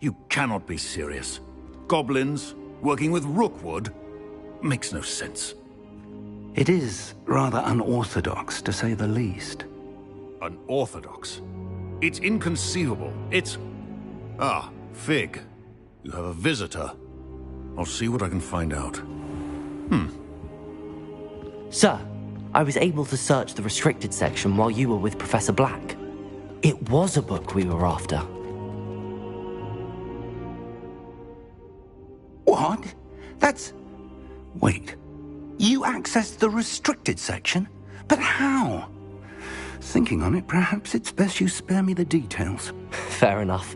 You cannot be serious. Goblins working with Rookwood? Makes no sense. It is rather unorthodox, to say the least. Unorthodox? It's inconceivable. It's... Ah, Fig. You have a visitor. I'll see what I can find out. Sir, I was able to search the restricted section while you were with Professor Black. It was a book we were after. What? That's... Wait. You accessed the restricted section? But how? Thinking on it, perhaps it's best you spare me the details. Fair enough.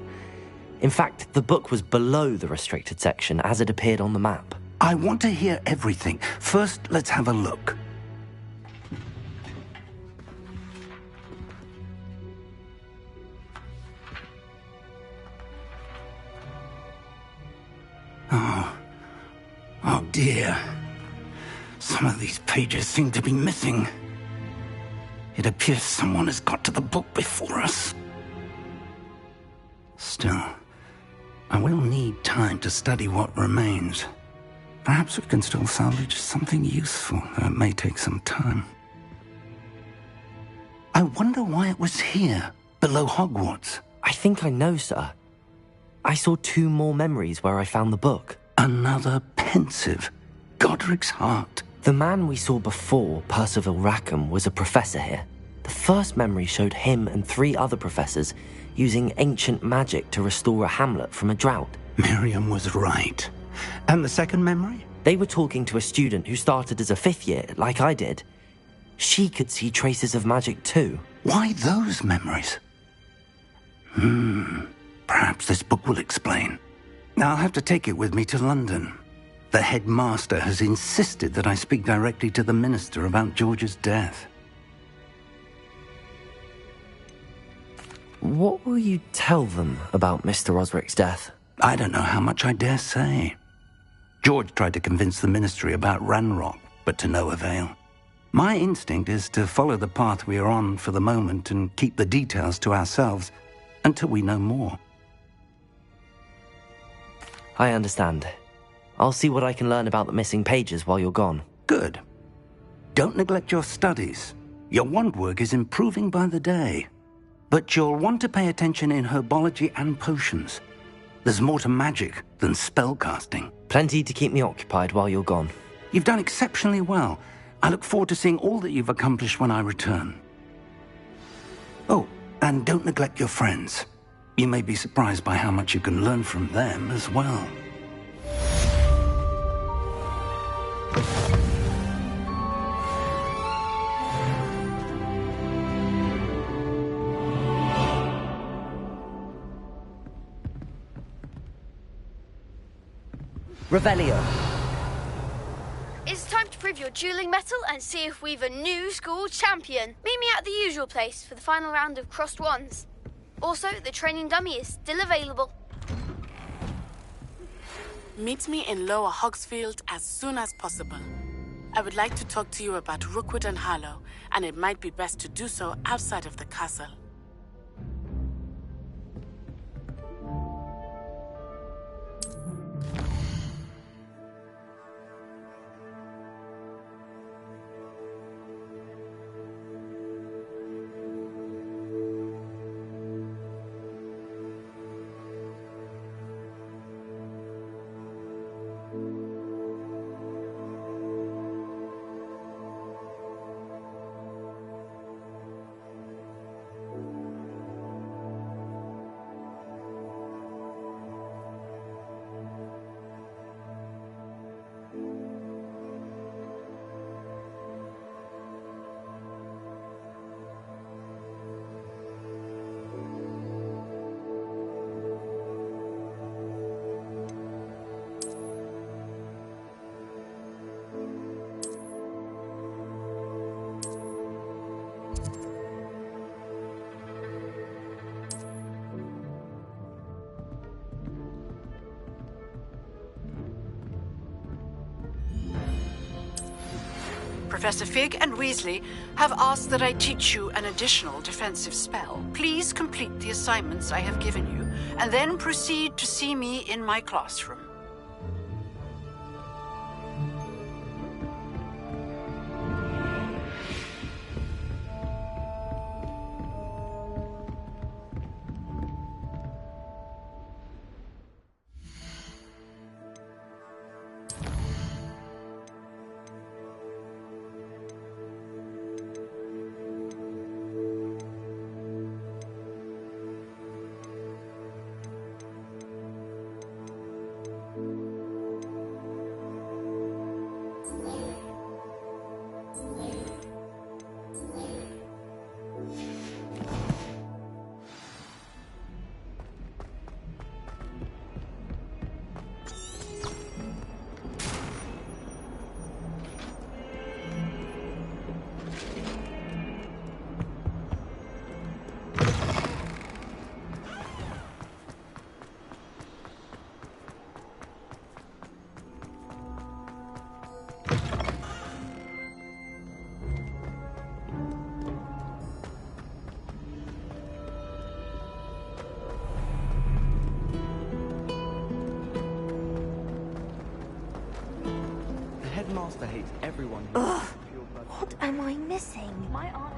In fact, the book was below the restricted section as it appeared on the map. I want to hear everything. First, let's have a look. Oh dear. Some of these pages seem to be missing. It appears someone has got to the book before us. Still, I will need time to study what remains. Perhaps we can still salvage something useful, though it may take some time. I wonder why it was here, below Hogwarts. I think I know, sir. I saw 2 more memories where I found the book. Another pensive. Godric's heart. The man we saw before, Percival Rackham, was a professor here. The first memory showed him and 3 other professors using ancient magic to restore a hamlet from a drought. Miriam was right. And the second memory? They were talking to a student who started as a 5th year, like I did. She could see traces of magic too. Why those memories? Perhaps this book will explain. I'll have to take it with me to London. The headmaster has insisted that I speak directly to the minister about George's death. What will you tell them about Mr. Osric's death? I don't know how much I dare say. George tried to convince the ministry about Ranrock, but to no avail. My instinct is to follow the path we are on for the moment and keep the details to ourselves until we know more. I understand. I'll see what I can learn about the missing pages while you're gone. Good. Don't neglect your studies. Your wand work is improving by the day. But you'll want to pay attention in herbology and potions. There's more to magic than spellcasting. Plenty to keep me occupied while you're gone. You've done exceptionally well. I look forward to seeing all that you've accomplished when I return. Oh, and don't neglect your friends. You may be surprised by how much you can learn from them as well. Revelio. It's time to prove your dueling mettle and see if we've a new school champion. Meet me at the usual place for the final round of crossed wands. Also, the training dummy is still available. Meet me in Lower Hogsfield as soon as possible. I would like to talk to you about Rookwood and Harlow, and it might be best to do so outside of the castle. Professor Fig and Weasley have asked that I teach you an additional defensive spell. Please complete the assignments I have given you, and then proceed to see me in my classroom. Headmaster hates everyone. Ugh! What am I missing? My aunt.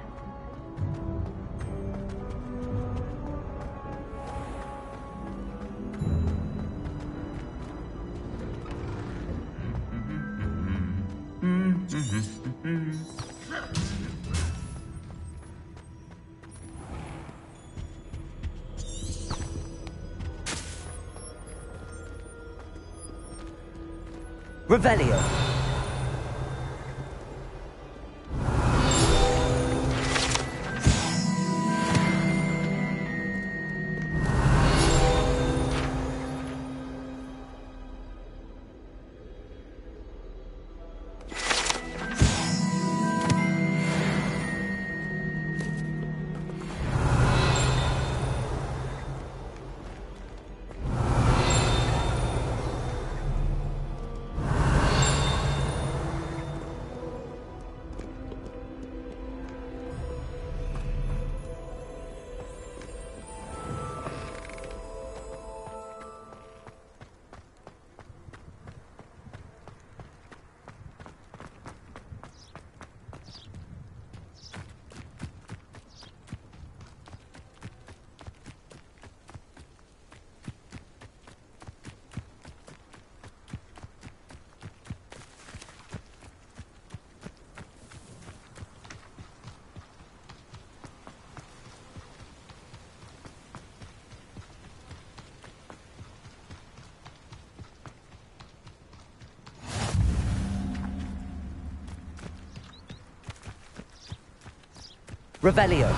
Revelio. Revelio.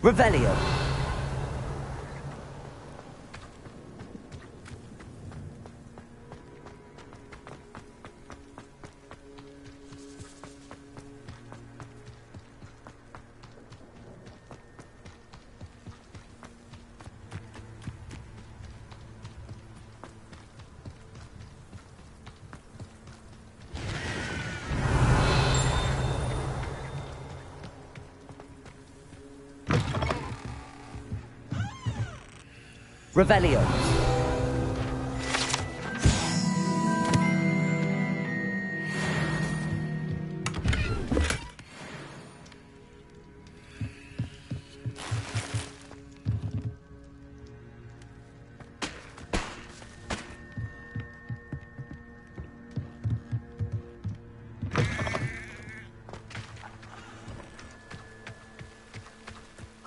Revelio. Revelio.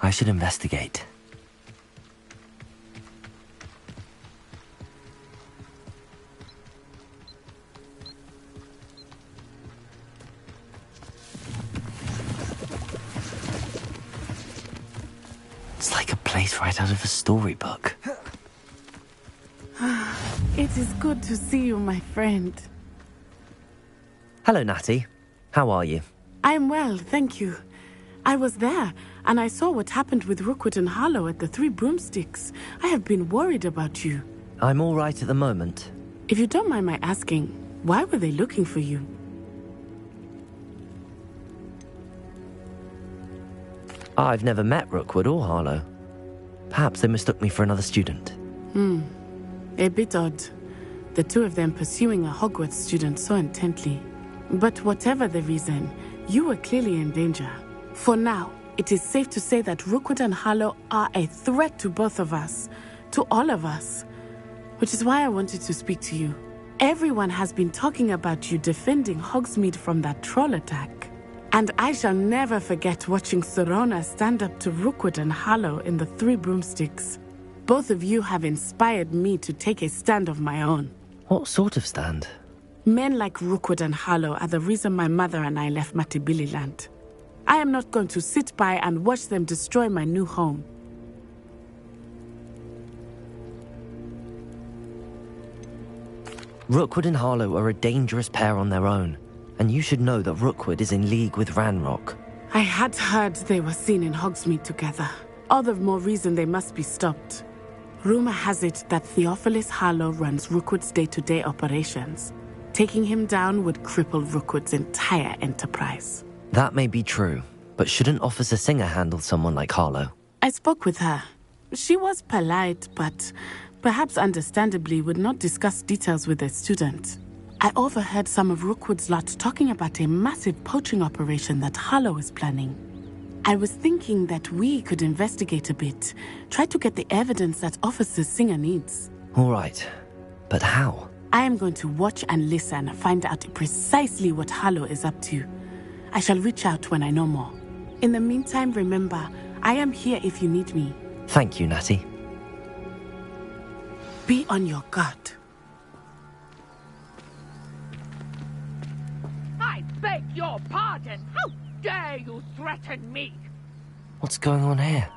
I should investigate. It's like a place right out of a storybook. It is good to see you, my friend. Hello, Natty. How are you? I'm well, thank you. I was there, and I saw what happened with Rookwood and Harlow at the Three Broomsticks. I have been worried about you. I'm all right at the moment. If you don't mind my asking, why were they looking for you? I've never met Rookwood or Harlow. Perhaps they mistook me for another student. A bit odd. The two of them pursuing a Hogwarts student so intently. But whatever the reason, you were clearly in danger. For now, it is safe to say that Rookwood and Harlow are a threat to both of us, to all of us. Which is why I wanted to speak to you. Everyone has been talking about you defending Hogsmeade from that troll attack. And I shall never forget watching Serona stand up to Rookwood and Harlow in the Three Broomsticks. Both of you have inspired me to take a stand of my own. What sort of stand? Men like Rookwood and Harlow are the reason my mother and I left Matabeleland. I am not going to sit by and watch them destroy my new home. Rookwood and Harlow are a dangerous pair on their own, and you should know that Rookwood is in league with Ranrock. I had heard they were seen in Hogsmeade together. All the more reason they must be stopped. Rumor has it that Theophilus Harlow runs Rookwood's day-to-day operations. Taking him down would cripple Rookwood's entire enterprise. That may be true, but shouldn't Officer Singer handle someone like Harlow? I spoke with her. She was polite, but perhaps understandably would not discuss details with a student. I overheard some of Rookwood's lot talking about a massive poaching operation that Harlow is planning. I was thinking that we could investigate a bit, try to get the evidence that Officer Singer needs. All right, but how? I am going to watch and listen, find out precisely what Harlow is up to. I shall reach out when I know more. In the meantime, remember, I am here if you need me. Thank you, Natty. Be on your guard. I beg your pardon! How dare you threaten me? What's going on here?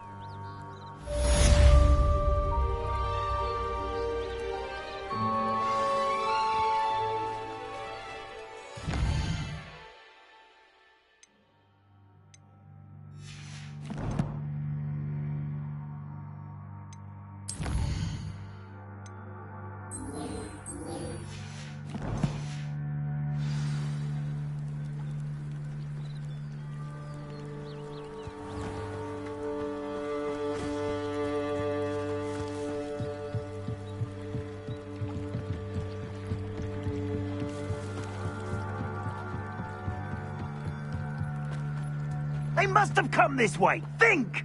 They must have come this way. Think!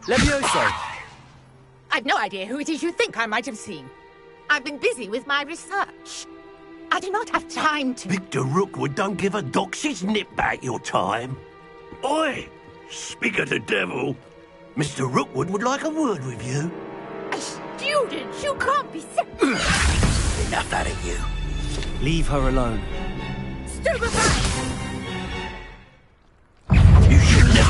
Levioso! I've no idea who it is you think I might have seen. I've been busy with my research. I do not have time to... Victor Rookwood don't give a doxy's nip back your time. Oi! Speak of the devil. Mr. Rookwood would like a word with you. A student? You can't be serious. Enough out of you. Leave her alone. Stupefy! You should never...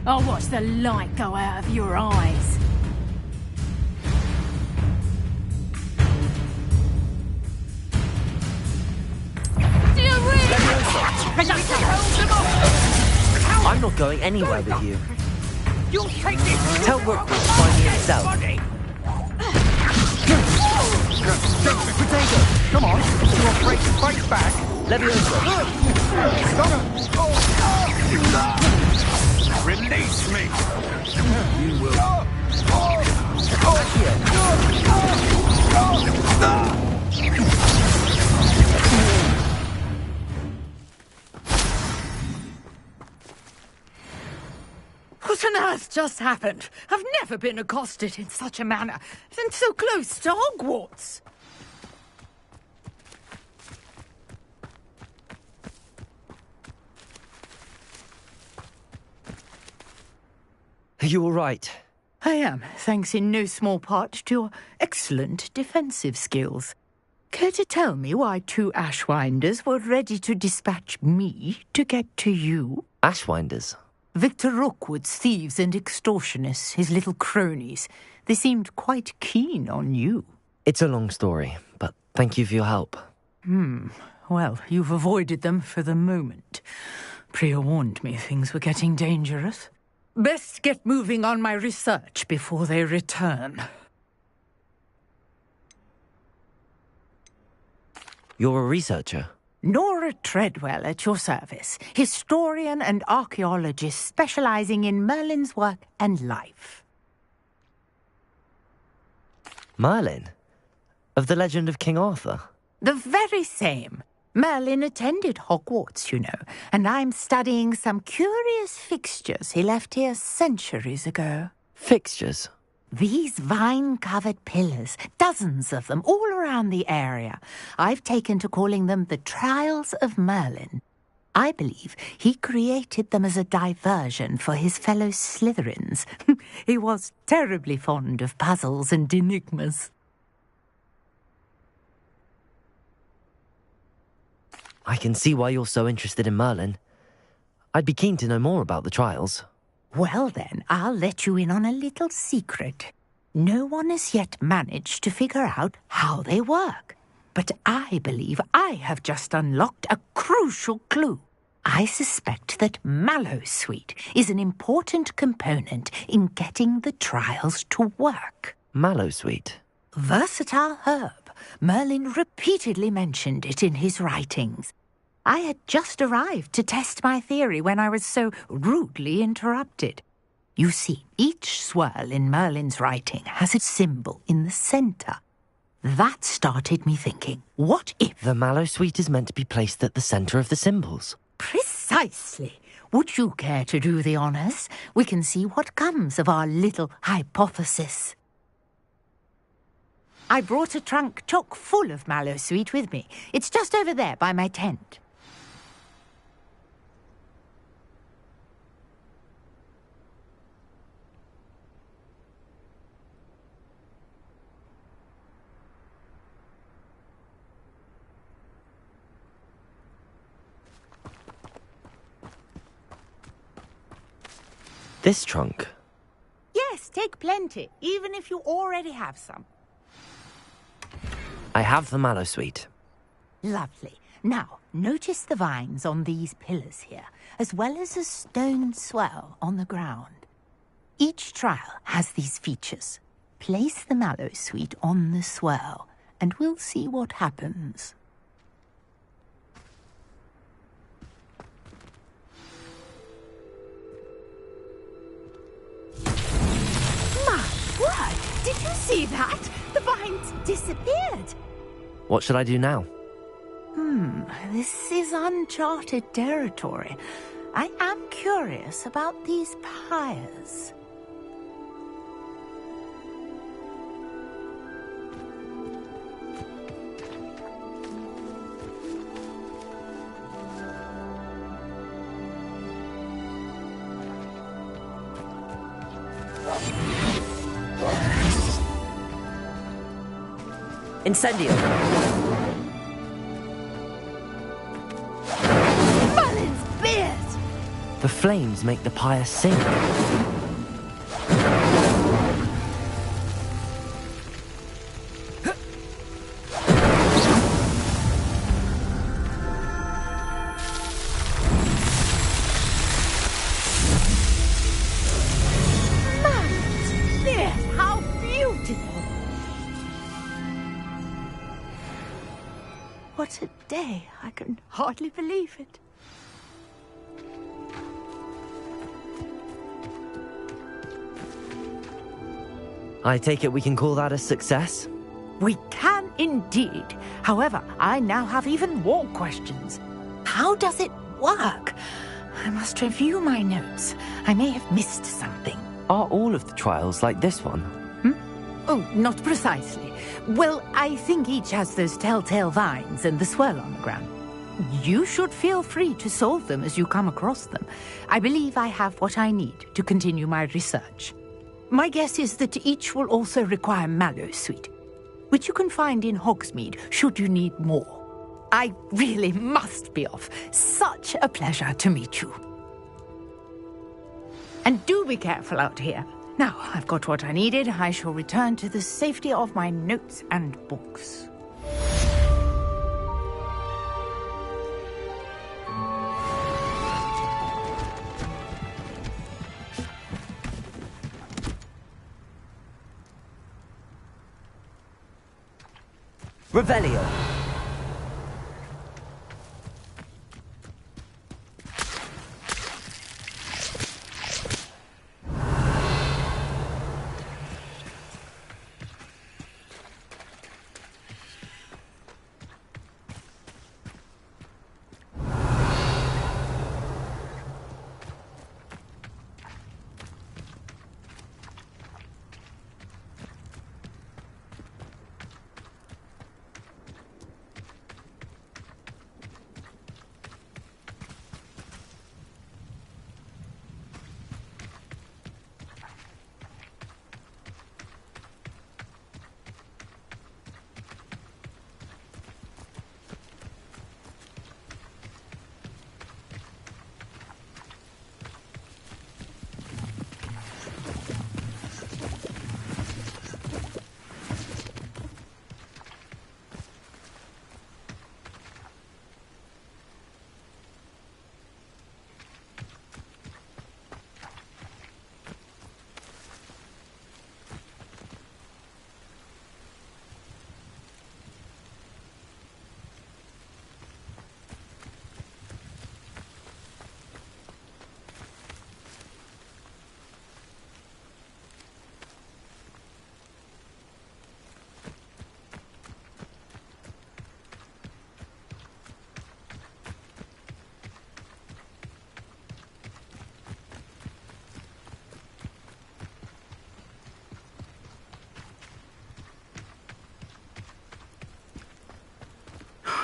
I'll watch the light go out of your eyes. I'm not going anywhere with you. You'll take this! Tell Rookwood to find me himself. Potato! Come on! You're afraid to fight back! Levioso! Release me! You will. What on earth just happened? I've never been accosted in such a manner, and so close to Hogwarts. Are you all right? I am, thanks in no small part to your excellent defensive skills. Care to tell me why 2 Ashwinders were ready to dispatch me to get to you? Ashwinders? Victor Rookwood's thieves and extortionists, his little cronies. They seemed quite keen on you. It's a long story, but thank you for your help. Well, you've avoided them for the moment. Priya warned me things were getting dangerous. Best get moving on my research before they return. You're a researcher? Nora Treadwell at your service, historian and archaeologist specializing in Merlin's work and life. Merlin? Of the legend of King Arthur? The very same. Merlin attended Hogwarts, you know, and I'm studying some curious fixtures he left here centuries ago. Fixtures? These vine-covered pillars, dozens of them, all around the area. I've taken to calling them the Trials of Merlin. I believe he created them as a diversion for his fellow Slytherins. He was terribly fond of puzzles and enigmas. I can see why you're so interested in Merlin. I'd be keen to know more about the trials. Well then, I'll let you in on a little secret. No one has yet managed to figure out how they work. But I believe I have just unlocked a crucial clue. I suspect that Mallowsweet is an important component in getting the trials to work. Mallowsweet? Versatile herb. Merlin repeatedly mentioned it in his writings. I had just arrived to test my theory when I was so rudely interrupted. You see, each swirl in Merlin's writing has a symbol in the centre. That started me thinking, what if... The Mallowsweet is meant to be placed at the centre of the symbols. Precisely. Would you care to do the honours? We can see what comes of our little hypothesis. I brought a trunk chock full of Mallowsweet with me. It's just over there by my tent. This trunk? Yes, take plenty, even if you already have some. I have the Mallowsweet. Lovely. Now, notice the vines on these pillars here, as well as a stone swell on the ground. Each trial has these features. Place the Mallowsweet on the swell, and we'll see what happens. My word! Did you see that? The vines disappeared. What should I do now? This is uncharted territory. I am curious about these pyres. Incendio! Merlin's beard! The flames make the pyre sing. day. I can hardly believe it. I take it we can call that a success? We can indeed. However, I now have even more questions. How does it work? I must review my notes. I may have missed something. Are all of the trials like this one? Oh, not precisely. Well, I think each has those telltale vines and the swirl on the ground. You should feel free to solve them as you come across them. I believe I have what I need to continue my research. My guess is that each will also require mallow sweet, which you can find in Hogsmeade should you need more. I really must be off. Such a pleasure to meet you. And do be careful out here. Now, I've got what I needed. I shall return to the safety of my notes and books. Revelio.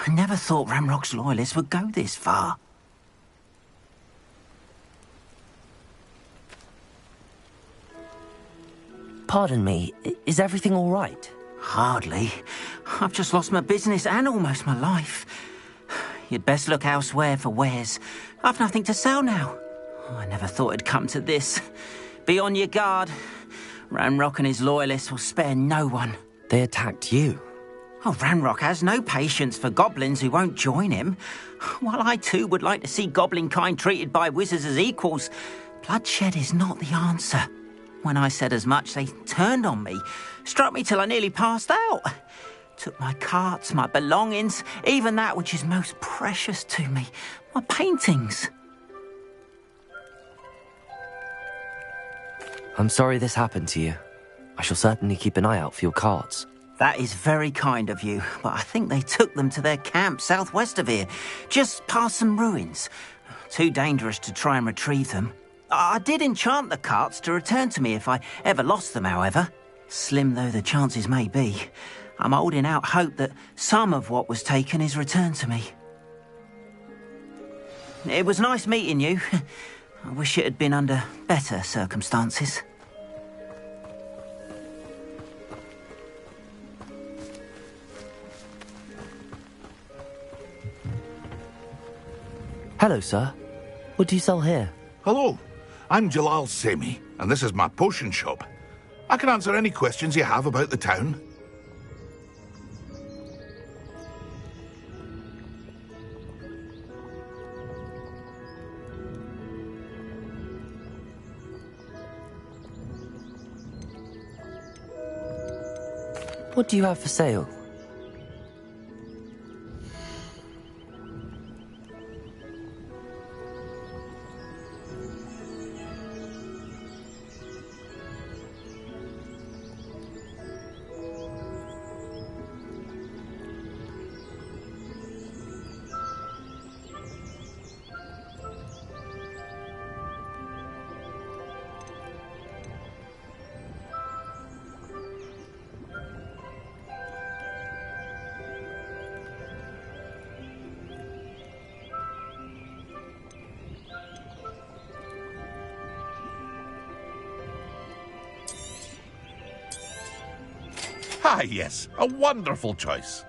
I never thought Ranrock's loyalists would go this far. Pardon me, is everything all right? Hardly. I've just lost my business and almost my life. You'd best look elsewhere for wares. I've nothing to sell now. I never thought it'd come to this. Be on your guard. Ranrock and his loyalists will spare no one. They attacked you. Oh, Ranrock has no patience for goblins who won't join him. While I too would like to see goblin kind treated by wizards as equals, bloodshed is not the answer. When I said as much, they turned on me, struck me till I nearly passed out. Took my carts, my belongings, even that which is most precious to me, my paintings. I'm sorry this happened to you. I shall certainly keep an eye out for your carts. That is very kind of you, but I think they took them to their camp southwest of here, just past some ruins. Too dangerous to try and retrieve them. I did enchant the carts to return to me if I ever lost them, however. Slim though the chances may be, I'm holding out hope that some of what was taken is returned to me. It was nice meeting you. I wish it had been under better circumstances. Hello, sir. What do you sell here? Hello, I'm Jalal Semi, and this is my potion shop. I can answer any questions you have about the town. What do you have for sale? Ah, yes, a wonderful choice.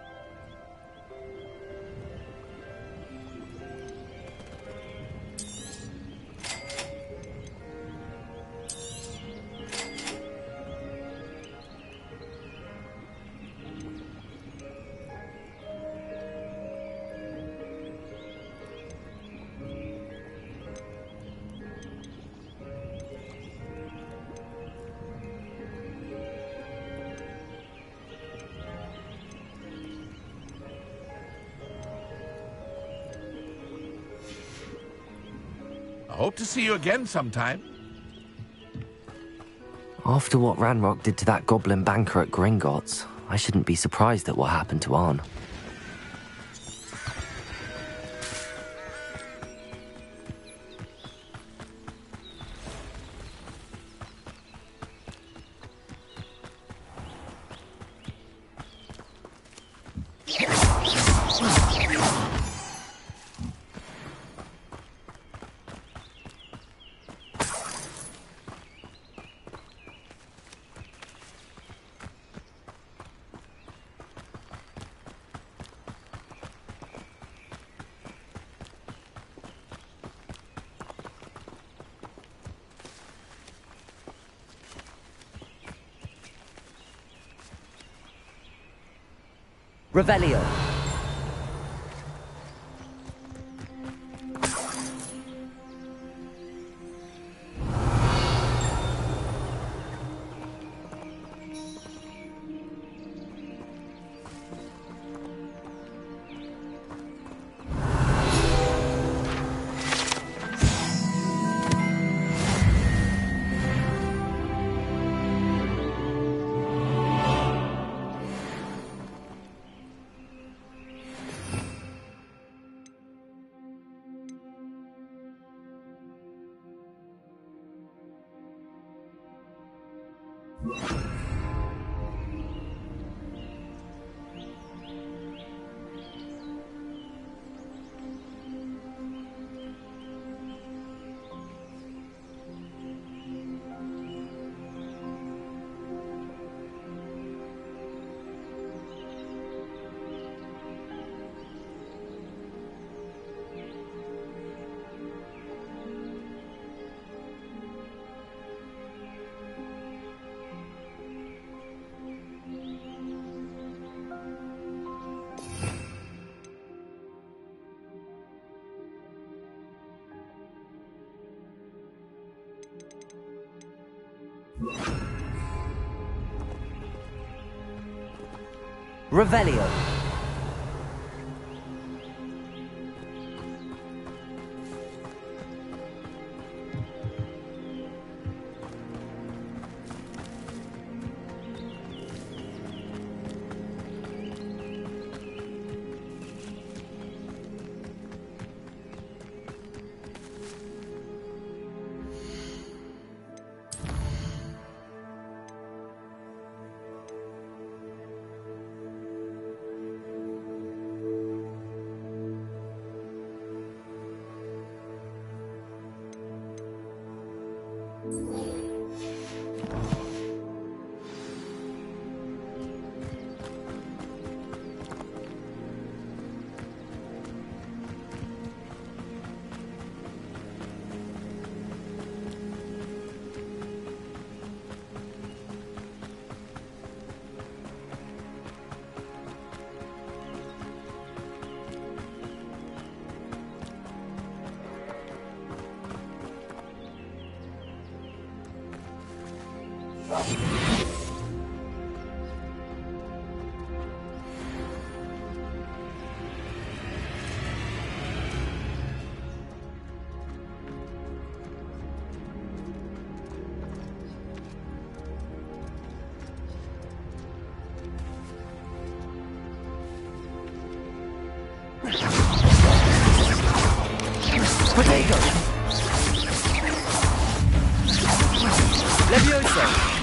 I hope to see you again sometime. After what Ranrock did to that goblin banker at Gringotts, I shouldn't be surprised at what happened to Arn. Revelio. Revelio. Potato! Levioso!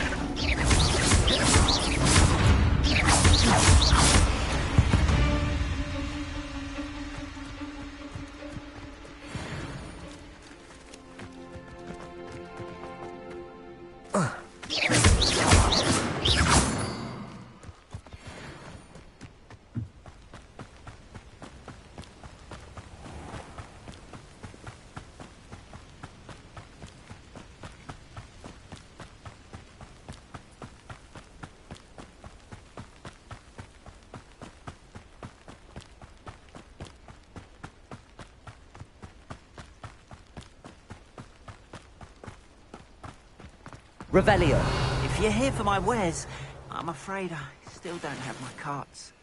Revelio. If you're here for my wares, I'm afraid I still don't have my carts.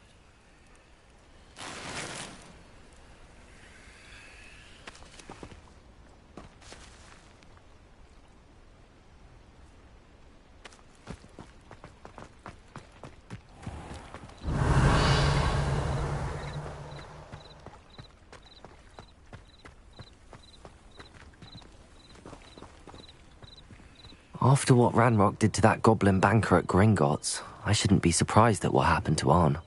After what Ranrock did to that goblin banker at Gringotts, I shouldn't be surprised at what happened to Arn.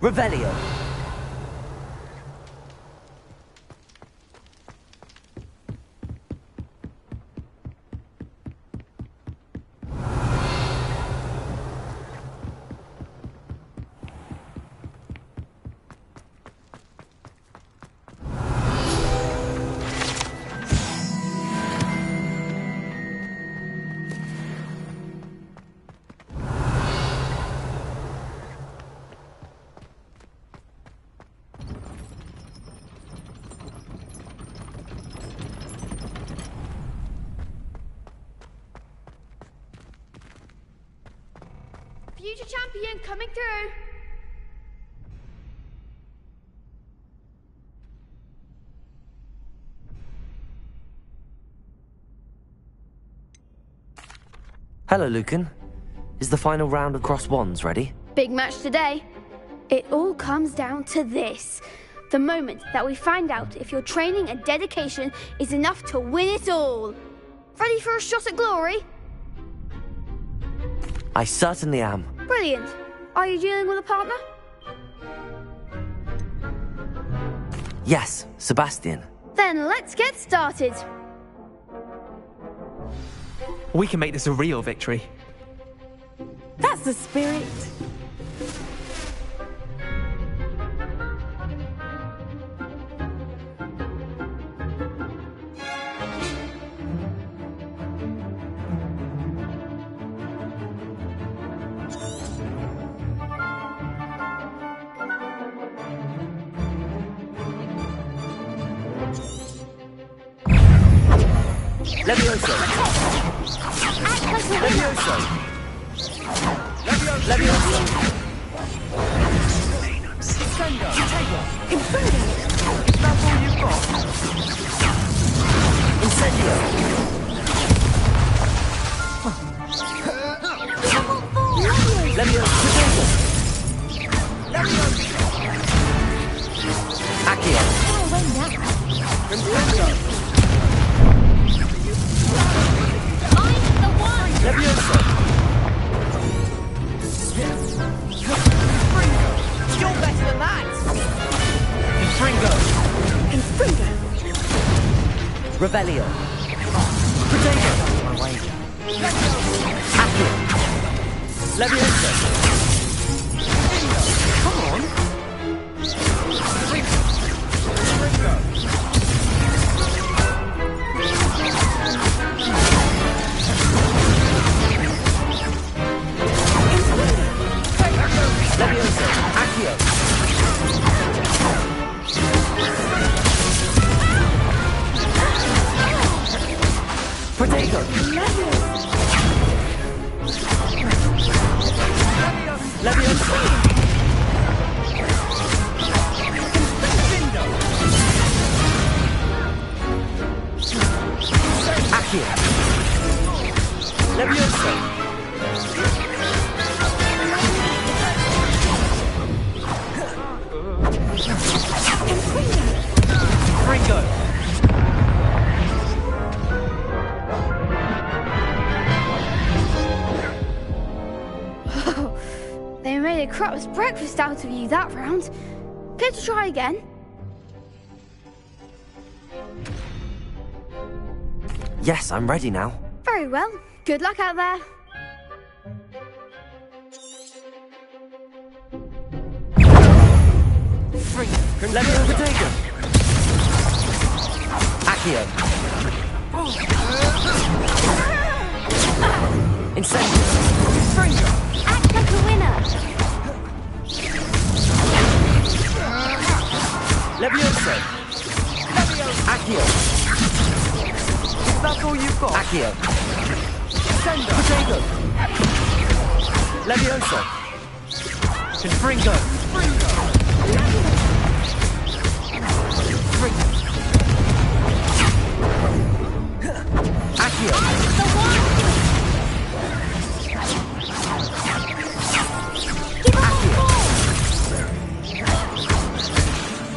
Revelio. Future champion coming through. Hello, Lucan. Is the final round of Cross Wands ready? Big match today. It all comes down to this. The moment that we find out if your training and dedication is enough to win it all. Ready for a shot at glory? I certainly am. Brilliant. Are you dealing with a partner? Yes, Sebastian. Then let's get started. We can make this a real victory. That's the spirit. Levioso. Levioso. Levioso. Inferno. Is that all you've got? Incendio. Levioso. Accio. Levioso. You're better than that! Infringo. Infringo. Revelio. Protego. My way. Accio. Levioso. Come on. Levioso. Accio. Protego. made a crap's breakfast out of you that round. Care to try again? Yes, I'm ready now. Very well. Good luck out there. Let me overtake him. Accio. Incendio. Act like a winner. Levioso. Accio. Is that all you've got? Accio. Potato. Levioso. Confringo. Accio. Accio.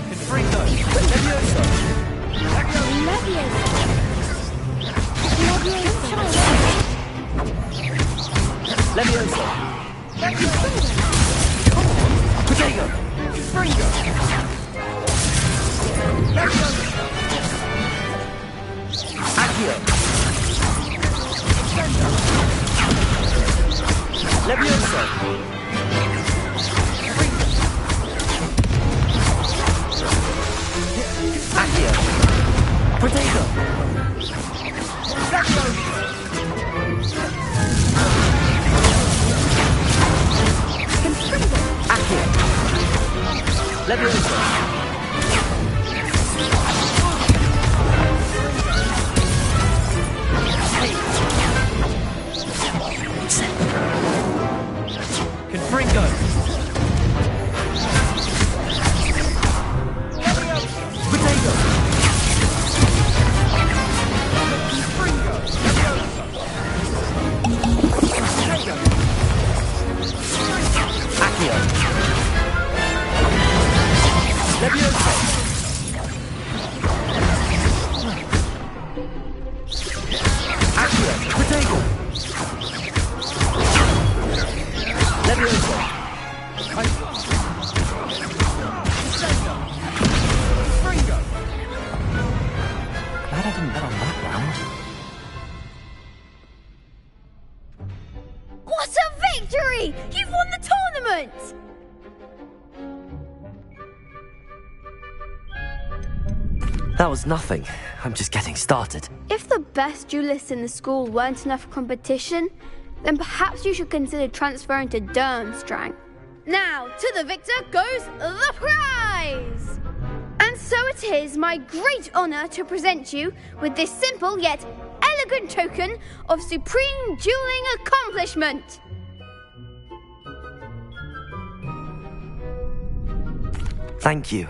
Confringo. Levioso. Levioso. Potato. Confringo. Accio. Levioso. Accio. Potato. Accio. Levioso. Confringo. Potato. Accio. Levioso. Accio. Potato. Levioso. Glad I didn't bet on that round. What a victory! You've won the tournament! That was nothing. I'm just getting started. If the best duelists in the school weren't enough for competition, then perhaps you should consider transferring to Durmstrang. Now, to the victor goes the prize! And so it is my great honour to present you with this simple yet elegant token of supreme dueling accomplishment. Thank you.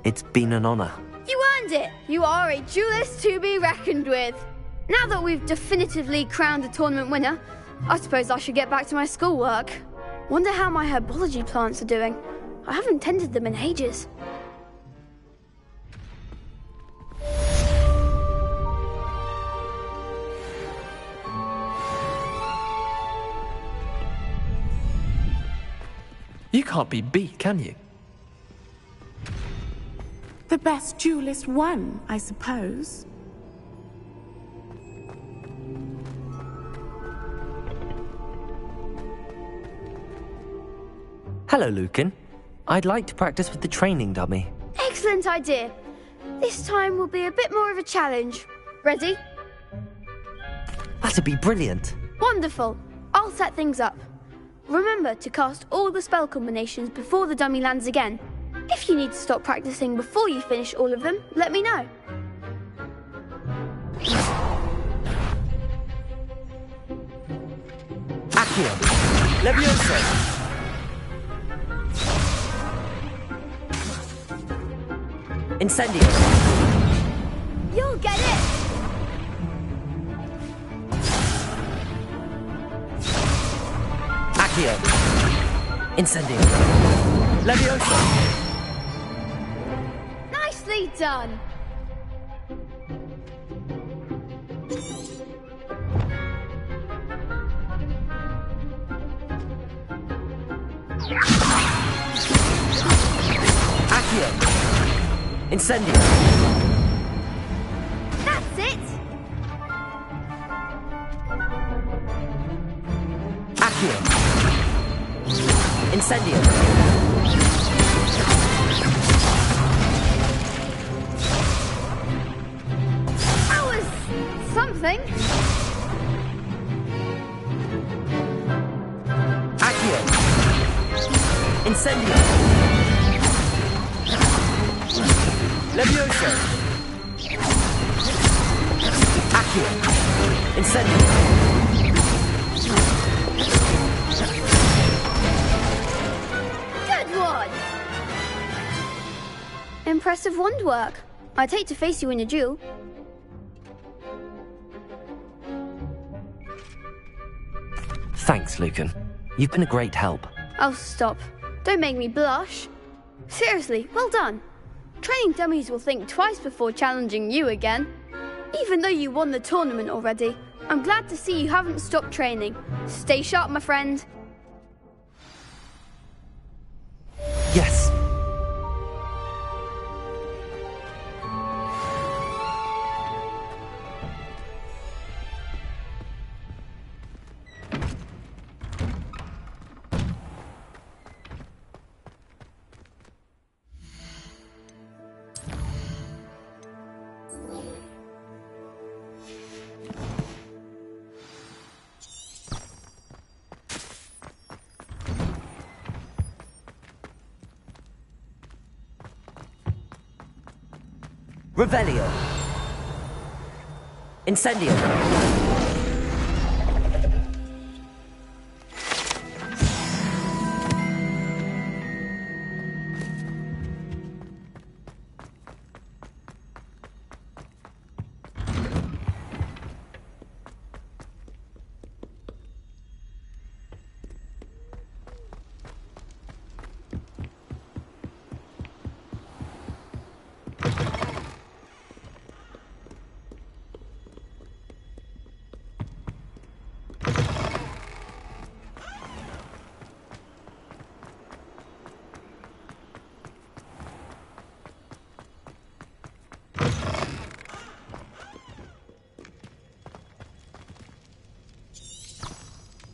It's been an honour. You earned it! You are a duelist to be reckoned with. Now that we've definitively crowned the tournament winner, I suppose I should get back to my schoolwork. Wonder how my herbology plants are doing. I haven't tended them in ages. You can't be beat, can you? The best duelist won, I suppose. Hello, Lucan. I'd like to practice with the training dummy. Excellent idea. This time will be a bit more of a challenge. Ready? That'd be brilliant. Wonderful. I'll set things up. Remember to cast all the spell combinations before the dummy lands again. If you need to stop practicing before you finish all of them, let me know. Accio. Levioso. Incendio. You'll get it! Accio. Incendio. Levioso. Nicely done! Accio! Incendio! That's it! Accio! Incendio! That was something. Accio! Incendio! Levioso! Accio! Incendio! Good one! Impressive wand work. I'd hate to face you in a duel. Thanks, Lucan. You've been a great help. Oh, stop. Don't make me blush. Seriously, well done. Training dummies will think twice before challenging you again. Even though you won the tournament already, I'm glad to see you haven't stopped training. Stay sharp, my friend. Yes. Revelio. Incendio.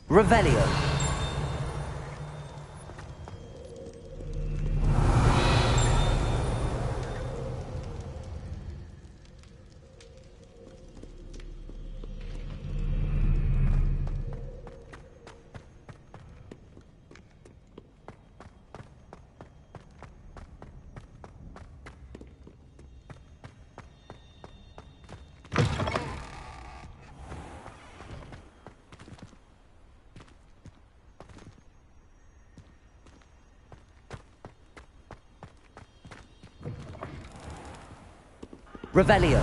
Revelio. Revelio.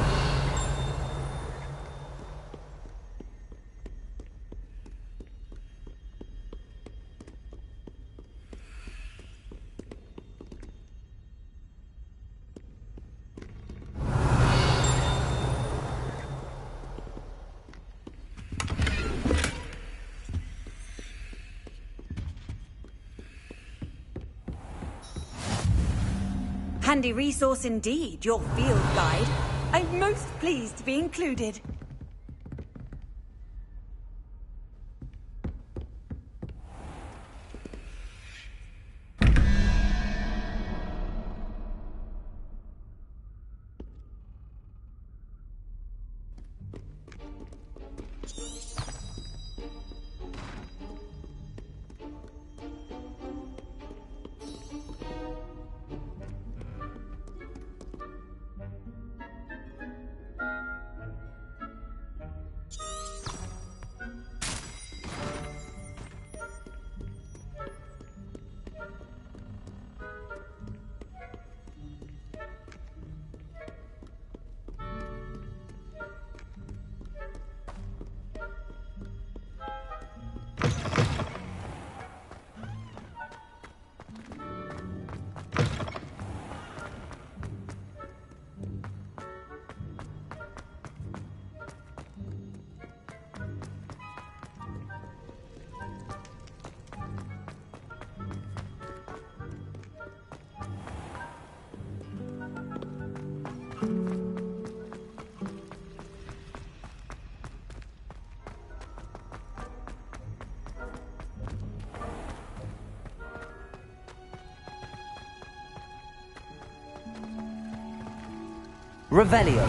Handy resource indeed, your field guide. I'm most pleased to be included. Revelio.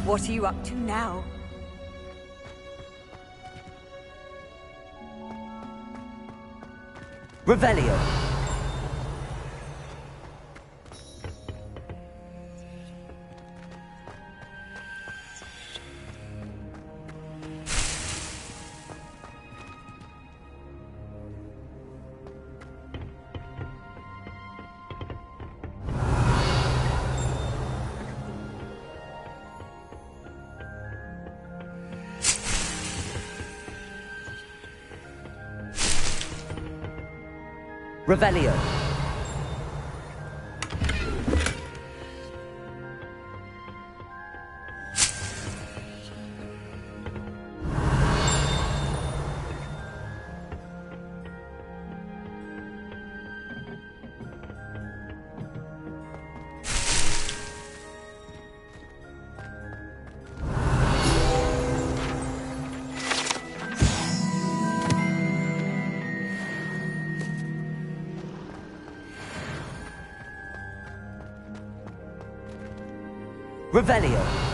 What are you up to now? Revelio. Revelio. Revelio.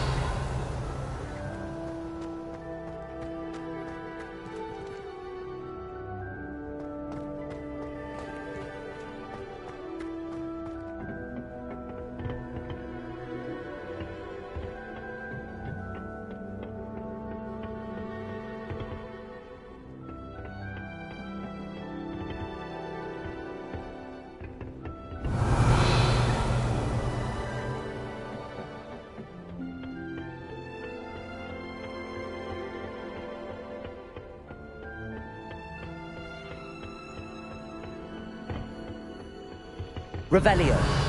Revelio.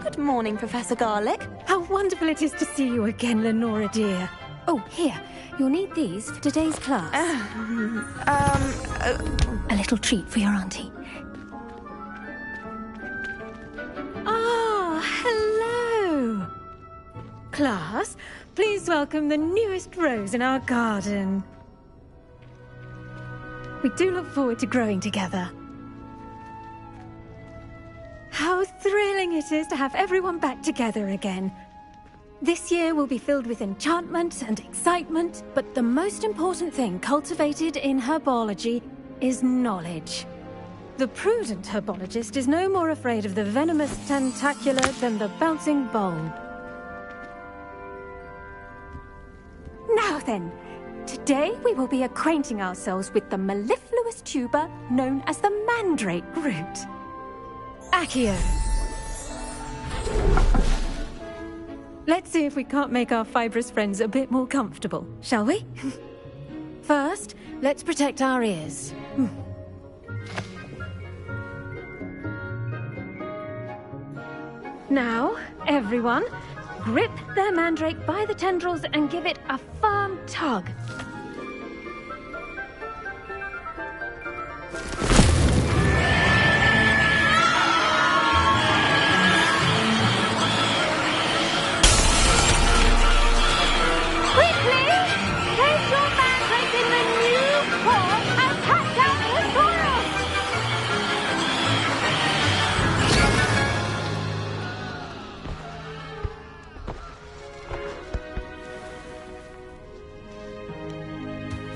Good morning, Professor Garlick. How wonderful it is to see you again, Lenora dear. Oh, here. You'll need these for today's class. A little treat for your auntie. Ah, hello. Class, please welcome the newest rose in our garden. We do look forward to growing together. How thrilling it is to have everyone back together again. This year will be filled with enchantment and excitement, but the most important thing cultivated in herbology is knowledge. The prudent herbologist is no more afraid of the venomous tentacula than the bouncing bulb. Now then, today we will be acquainting ourselves with the mellifluous tuber known as the mandrake root. Accio. Let's see if we can't make our fibrous friends a bit more comfortable, shall we? First, let's protect our ears. Now, everyone, grip their mandrake by the tendrils and give it a firm tug.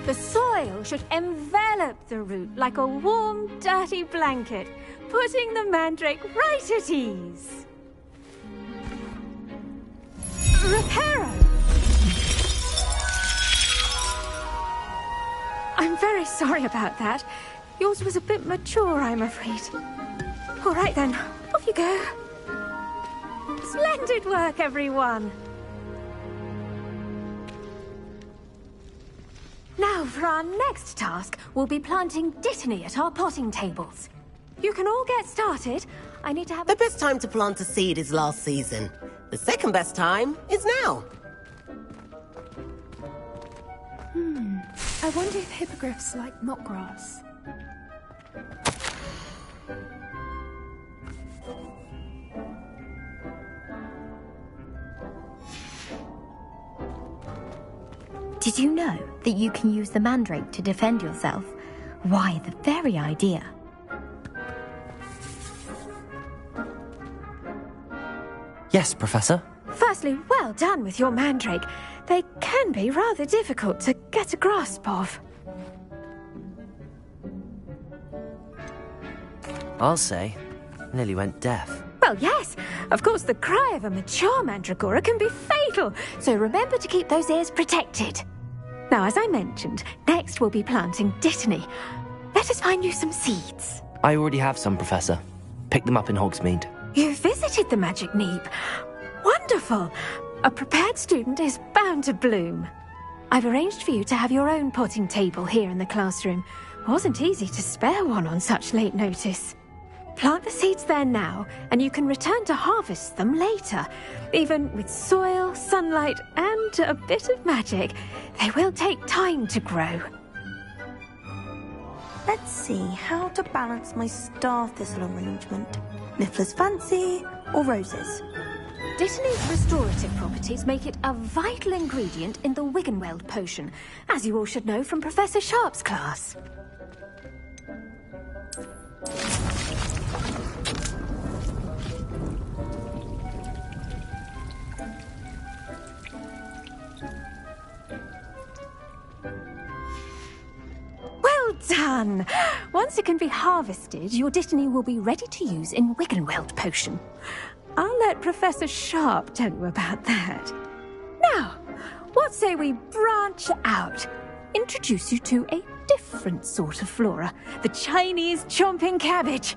The soil should envelop the root like a warm, dirty blanket, putting the mandrake right at ease. Reparo! I'm very sorry about that. Yours was a bit mature, I'm afraid. All right then, off you go. Splendid work, everyone! Now, for our next task, we'll be planting Dittany at our potting tables. You can all get started. I need to have... The best time to plant a seed is last season. The second best time is now. I wonder if hippogriffs like knotgrass. Did you know that you can use the mandrake to defend yourself? Why, the very idea. Yes, Professor. Firstly, well done with your mandrake. They can be rather difficult to get a grasp of. I'll say, nearly went deaf. Well, yes. Of course, the cry of a mature mandragora can be fatal, so remember to keep those ears protected. Now, as I mentioned, next we'll be planting Dittany. Let us find you some seeds. I already have some, Professor. Picked them up in Hogsmeade. You visited the Magic Neep. Wonderful. A prepared student is bound to bloom. I've arranged for you to have your own potting table here in the classroom. Wasn't easy to spare one on such late notice. Plant the seeds there now, and you can return to harvest them later. Even with soil, sunlight, and a bit of magic, they will take time to grow. Let's see how to balance my star thistle arrangement. Niffler's Fancy or roses? Dittany's restorative properties make it a vital ingredient in the Wiggenweld potion, as you all should know from Professor Sharp's class. Well done! Once it can be harvested, your Dittany will be ready to use in Wiggenweld potion. I'll let Professor Sharp tell you about that. Now, what say we branch out? Introduce you to a different sort of flora, the Chinese chomping cabbage.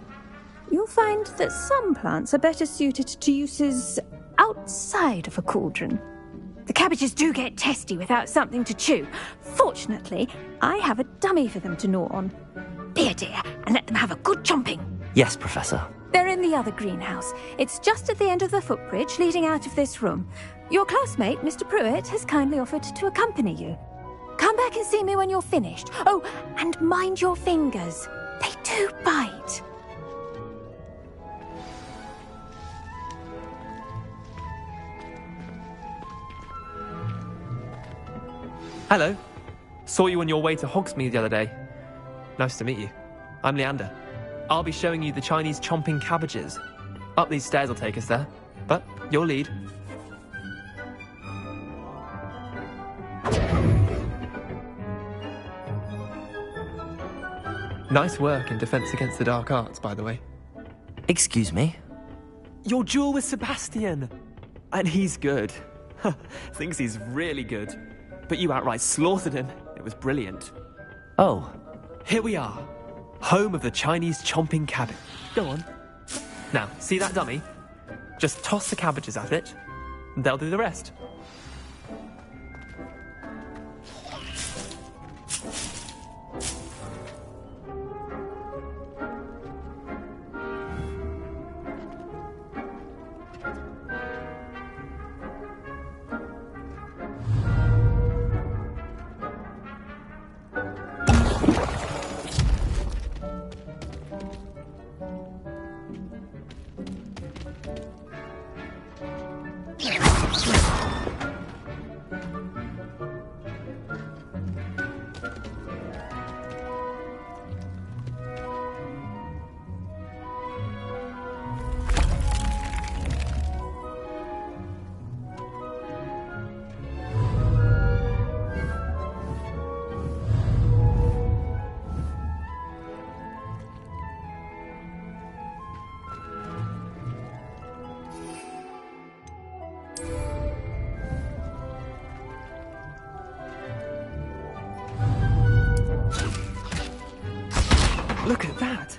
You'll find that some plants are better suited to uses outside of a cauldron. The cabbages do get testy without something to chew. Fortunately, I have a dummy for them to gnaw on. Be a dear and let them have a good chomping. Yes, Professor. They're in the the other greenhouse. It's just at the end of the footbridge leading out of this room. Your classmate, Mr. Pruitt, has kindly offered to accompany you. Come back and see me when you're finished. Oh, and mind your fingers. They do bite. Hello. Saw you on your way to Hogsmeade the other day. Nice to meet you. I'm Leander. I'll be showing you the Chinese chomping cabbages. Up these stairs will take us there. But your lead. Nice work in Defense Against the Dark Arts, by the way. Excuse me? Your duel with Sebastian! And he's good. Thinks he's really good. But you outright slaughtered him. It was brilliant. Oh. Here we are. Home of the Chinese chomping cabbage. Go on. Now, see that dummy? Just toss the cabbages at it, and they'll do the rest. Look at that!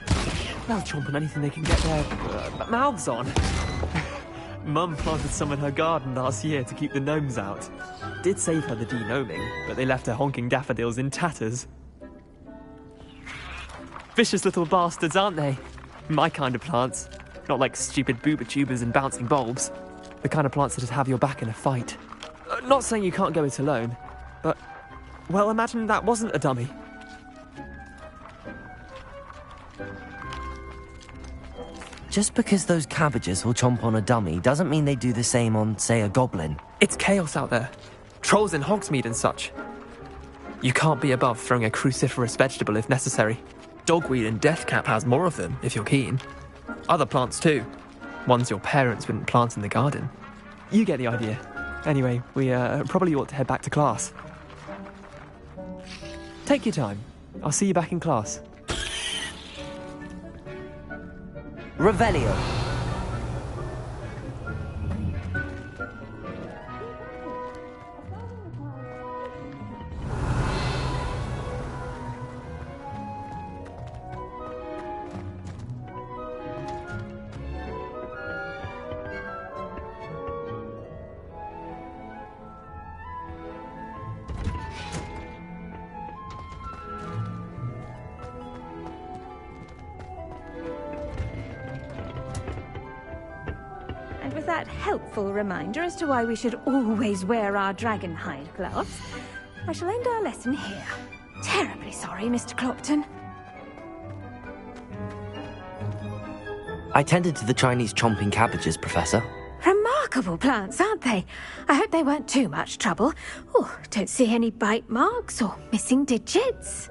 They'll chomp on anything they can get their mouths on. Mum planted some in her garden last year to keep the gnomes out. Did save her the de-gnoming, but they left her honking daffodils in tatters. Vicious little bastards, aren't they? My kind of plants. Not like stupid booba tubers and bouncing bulbs. The kind of plants that just have your back in a fight. Not saying you can't go it alone, but... well, imagine that wasn't a dummy. Just because those cabbages will chomp on a dummy doesn't mean they do the same on, say, a goblin. It's chaos out there. Trolls in Hogsmeade and such. You can't be above throwing a cruciferous vegetable if necessary. Dogweed and deathcap has more of them, if you're keen. Other plants too. Ones your parents wouldn't plant in the garden. You get the idea. Anyway, we probably ought to head back to class. Take your time. I'll see you back in class. Revelio. With that helpful reminder as to why we should always wear our dragon hide gloves, I shall end our lesson here. Terribly sorry, Mr. Clopton. I tended to the Chinese chomping cabbages, Professor. Remarkable plants, aren't they? I hope they weren't too much trouble. Oh, don't see any bite marks or missing digits.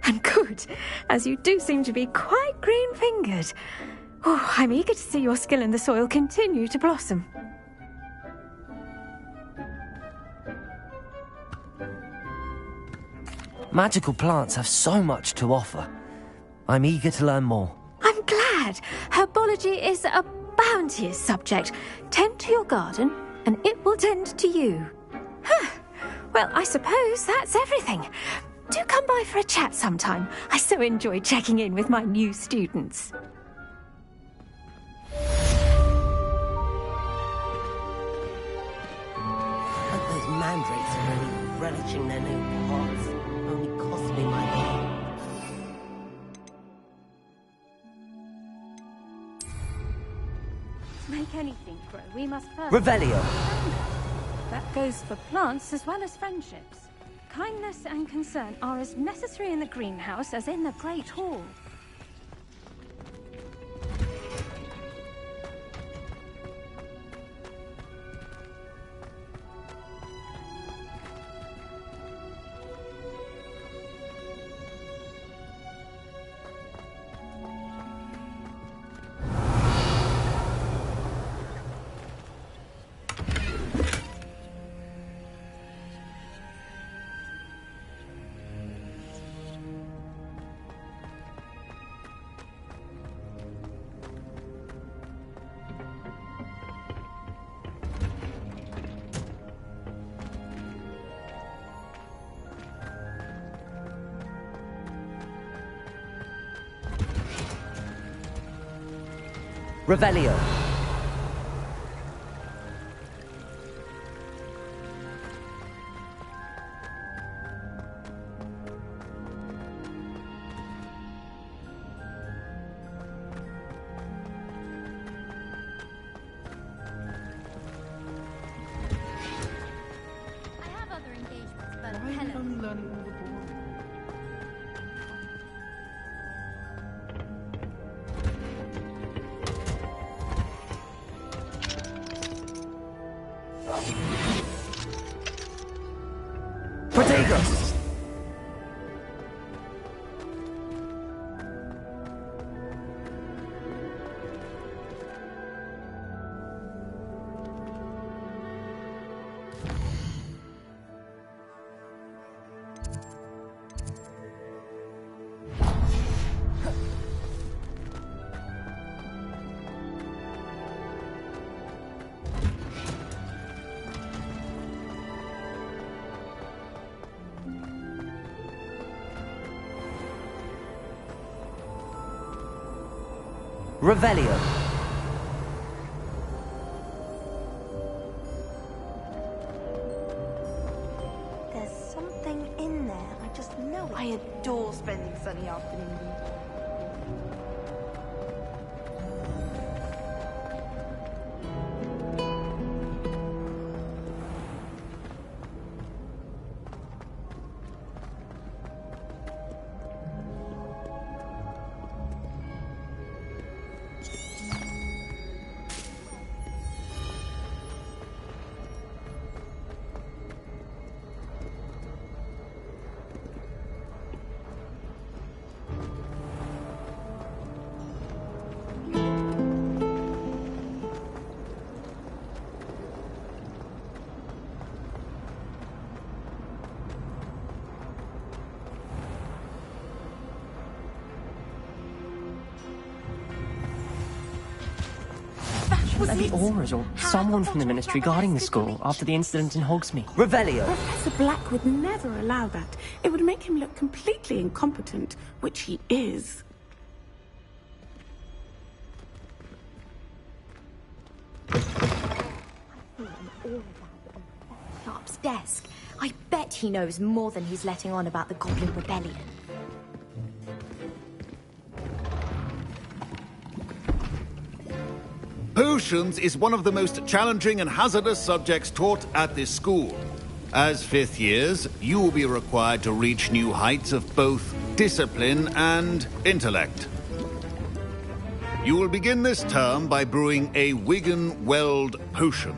And good, as you do seem to be quite green-fingered. Oh, I'm eager to see your skill in the soil continue to blossom. Magical plants have so much to offer. I'm eager to learn more. I'm glad. Herbology is a bounteous subject. Tend to your garden, and it will tend to you. Well, I suppose that's everything. Do come by for a chat sometime. I so enjoy checking in with my new students. Mandrakes are really relishing their new pots. Only cost me my life. make anything grow, we must first... Revelio. That goes for plants as well as friendships. Kindness and concern are as necessary in the greenhouse as in the Great Hall. Revelio. Protego! Revelio. There's something in there. I just know it. I adore spending sunny afternoons. Maybe Aura's or someone from the Ministry guarding the school after the incident in Hogsmeade. Revelio. Professor Black would never allow that. It would make him look completely incompetent, which he is. Sharp's desk. I bet he knows more than he's letting on about the Goblin Rebellion. Potions is one of the most challenging and hazardous subjects taught at this school. As fifth years, you will be required to reach new heights of both discipline and intellect. You will begin this term by brewing a Wigan-Weld potion.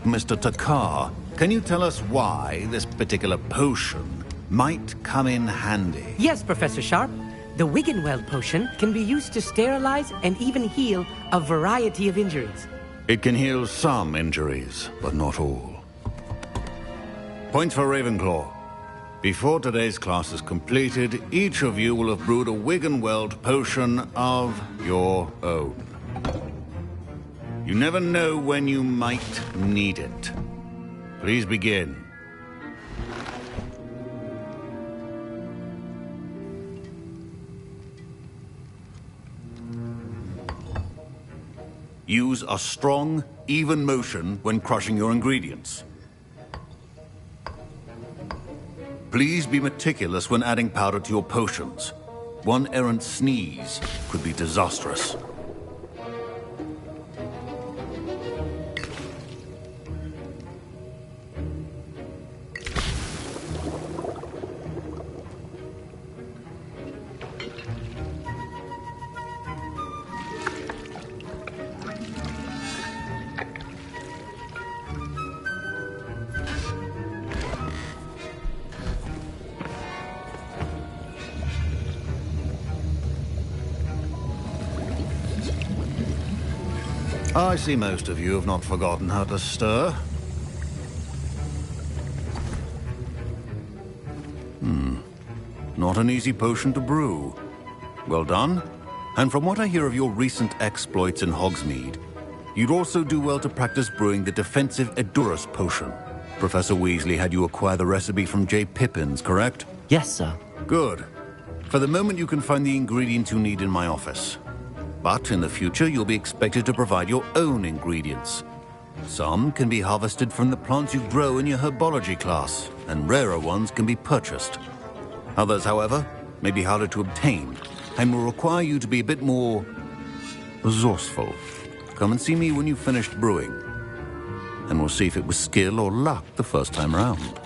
Mr. Takar, can you tell us why this particular potion might come in handy? Yes, Professor Sharp. The Wigan-Weld potion can be used to sterilize and even heal a variety of injuries. It can heal some injuries, but not all. Points for Ravenclaw. Before today's class is completed, each of you will have brewed a Wigan-Weld potion of your own. You never know when you might need it. Please begin. Use a strong, even motion when crushing your ingredients. Please be meticulous when adding powder to your potions. One errant sneeze could be disastrous. I see most of you have not forgotten how to stir. Not an easy potion to brew. Well done. And from what I hear of your recent exploits in Hogsmeade, you'd also do well to practice brewing the defensive Edurus potion. Professor Weasley had you acquire the recipe from J. Pippins, correct? Yes, sir. Good. For the moment, you can find the ingredients you need in my office. But in the future, you'll be expected to provide your own ingredients. Some can be harvested from the plants you grow in your herbology class, and rarer ones can be purchased. Others, however, may be harder to obtain, and will require you to be a bit more resourceful. Come and see me when you've finished brewing, and we'll see if it was skill or luck the first time round.